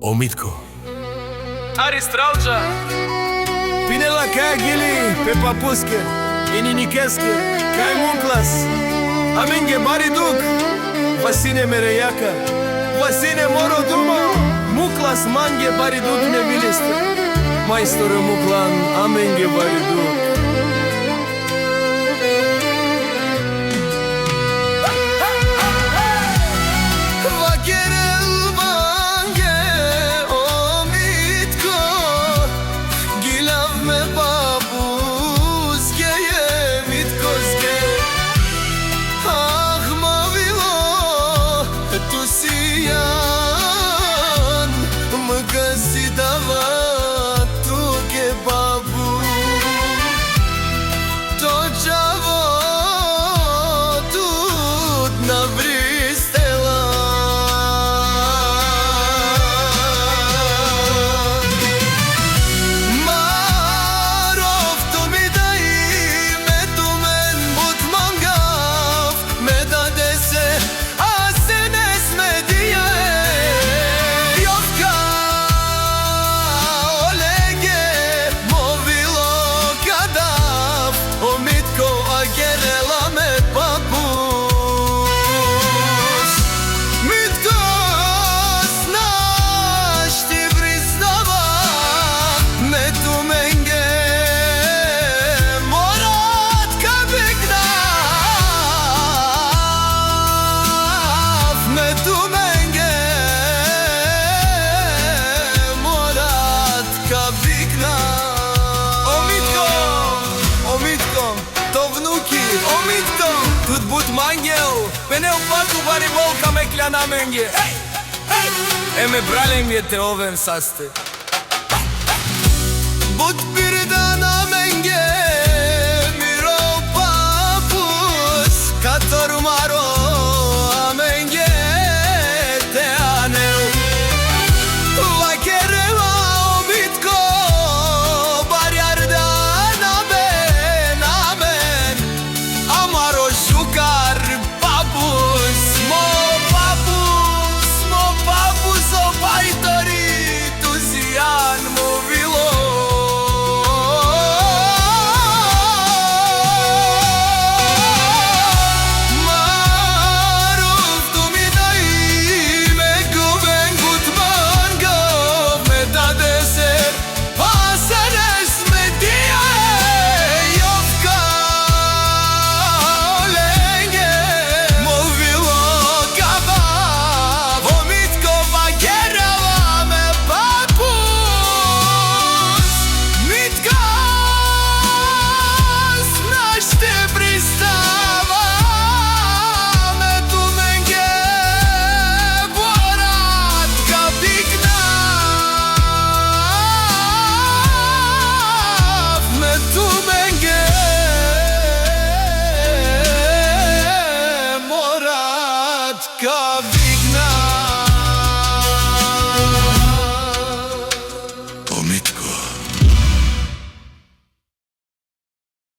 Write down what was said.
Omitko Ari Strauđa Pinela kaj gili pe papuske Ini nikeske kaj munklas Amenge bari duk Vasine merejaka Vasine moro dumo Muklas mange bari duk ne biliste Majstore muklan amenge bari duk Тут будь мангел, мене опаку бари волка ме кляна менге. Еме браленге те овен састе. Будь пирдана менге, миро папус, катору маро аменге те анел. Вакерева омитко, барјарда намен, амен. Амаро шукар папус, мо папус опајтори, тузијан му било. Маров ту ми дај, ме губен гутман гов, ме даде се, а се не сметија јовка. Come